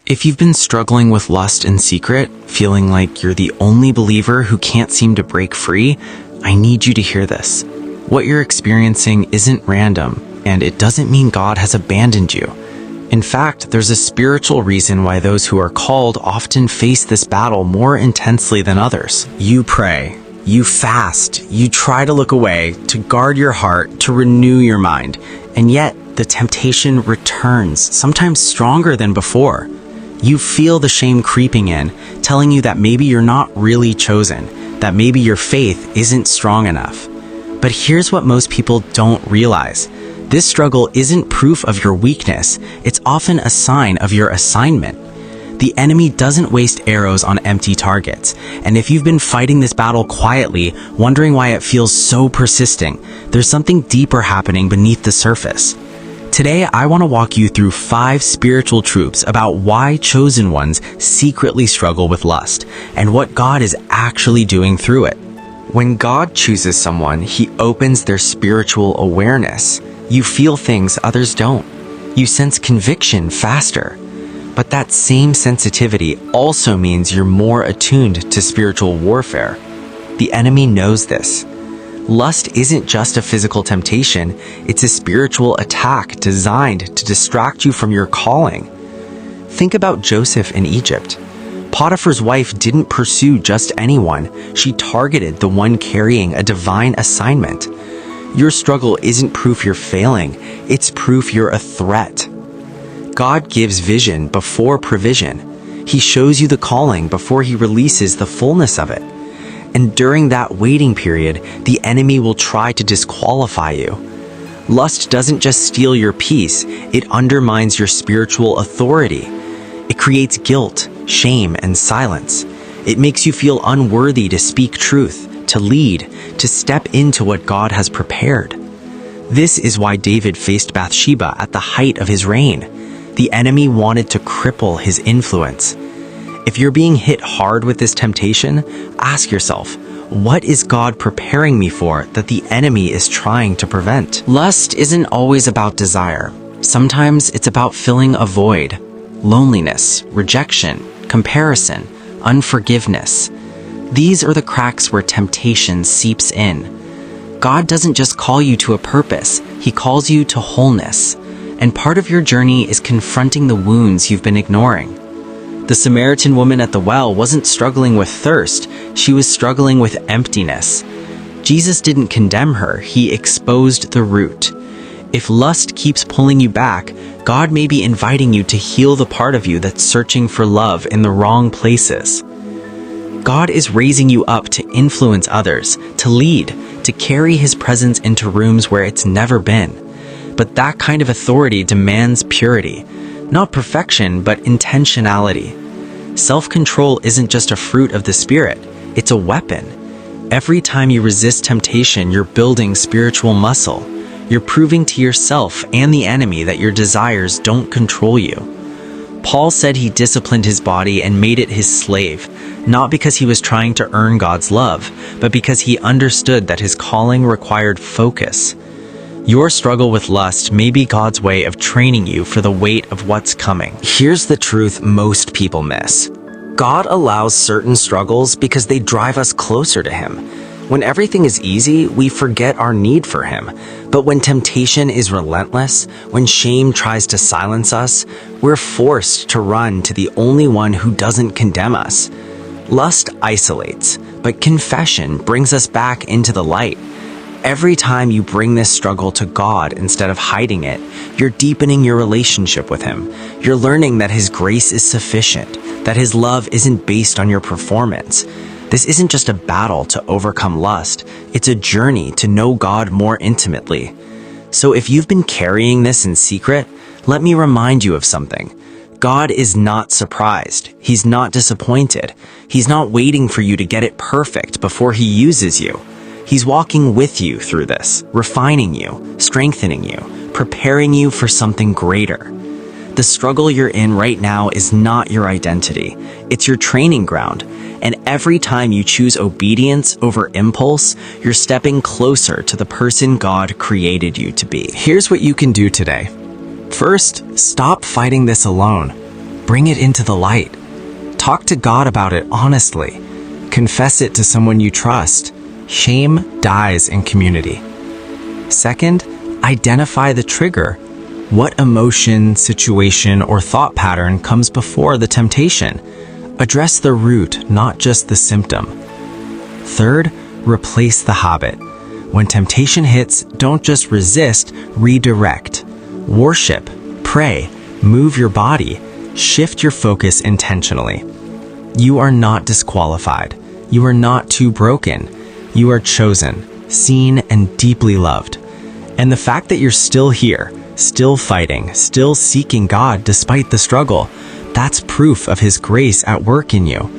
If you've been struggling with lust in secret, feeling like you're the only believer who can't seem to break free, I need you to hear this. What you're experiencing isn't random, and it doesn't mean God has abandoned you. In fact, there's a spiritual reason why those who are called often face this battle more intensely than others. You pray, you fast, you try to look away, to guard your heart, to renew your mind, and yet the temptation returns, sometimes stronger than before. You feel the shame creeping in, telling you that maybe you're not really chosen, that maybe your faith isn't strong enough. But here's what most people don't realize. This struggle isn't proof of your weakness, it's often a sign of your assignment. The enemy doesn't waste arrows on empty targets, and if you've been fighting this battle quietly, wondering why it feels so persisting, there's something deeper happening beneath the surface. Today, I want to walk you through 5 spiritual truths about why chosen ones secretly struggle with lust and what God is actually doing through it. When God chooses someone, He opens their spiritual awareness. You feel things others don't. You sense conviction faster. But that same sensitivity also means you're more attuned to spiritual warfare. The enemy knows this. Lust isn't just a physical temptation, it's a spiritual attack designed to distract you from your calling. Think about Joseph in Egypt. Potiphar's wife didn't pursue just anyone, she targeted the one carrying a divine assignment. Your struggle isn't proof you're failing, it's proof you're a threat. God gives vision before provision. He shows you the calling before He releases the fullness of it. And during that waiting period, the enemy will try to disqualify you. Lust doesn't just steal your peace, it undermines your spiritual authority. It creates guilt, shame, and silence. It makes you feel unworthy to speak truth, to lead, to step into what God has prepared. This is why David faced Bathsheba at the height of his reign. The enemy wanted to cripple his influence. If you're being hit hard with this temptation, ask yourself, what is God preparing me for that the enemy is trying to prevent? Lust isn't always about desire. Sometimes it's about filling a void. Loneliness, rejection, comparison, unforgiveness. These are the cracks where temptation seeps in. God doesn't just call you to a purpose, He calls you to wholeness. And part of your journey is confronting the wounds you've been ignoring. The Samaritan woman at the well wasn't struggling with thirst, she was struggling with emptiness. Jesus didn't condemn her, He exposed the root. If lust keeps pulling you back, God may be inviting you to heal the part of you that's searching for love in the wrong places. God is raising you up to influence others, to lead, to carry His presence into rooms where it's never been. But that kind of authority demands purity. Not perfection, but intentionality. Self-control isn't just a fruit of the Spirit, it's a weapon. Every time you resist temptation, you're building spiritual muscle. You're proving to yourself and the enemy that your desires don't control you. Paul said he disciplined his body and made it his slave, not because he was trying to earn God's love, but because he understood that his calling required focus. Your struggle with lust may be God's way of training you for the weight of what's coming. Here's the truth most people miss. God allows certain struggles because they drive us closer to Him. When everything is easy, we forget our need for Him. But when temptation is relentless, when shame tries to silence us, we're forced to run to the only one who doesn't condemn us. Lust isolates, but confession brings us back into the light. Every time you bring this struggle to God instead of hiding it, you're deepening your relationship with Him. You're learning that His grace is sufficient, that His love isn't based on your performance. This isn't just a battle to overcome lust, it's a journey to know God more intimately. So if you've been carrying this in secret, let me remind you of something. God is not surprised. He's not disappointed. He's not waiting for you to get it perfect before He uses you. He's walking with you through this, refining you, strengthening you, preparing you for something greater. The struggle you're in right now is not your identity. It's your training ground. And every time you choose obedience over impulse, you're stepping closer to the person God created you to be. Here's what you can do today. First, stop fighting this alone. Bring it into the light. Talk to God about it honestly. Confess it to someone you trust. Shame dies in community. Second, identify the trigger. What emotion, situation, or thought pattern comes before the temptation? Address the root, not just the symptom. Third, replace the habit. When temptation hits, don't just resist, redirect. Worship, pray, move your body, shift your focus intentionally. You are not disqualified. You are not too broken. You are chosen, seen, and deeply loved. And the fact that you're still here, still fighting, still seeking God despite the struggle, that's proof of His grace at work in you.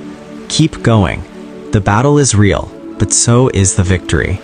Keep going. The battle is real, but so is the victory.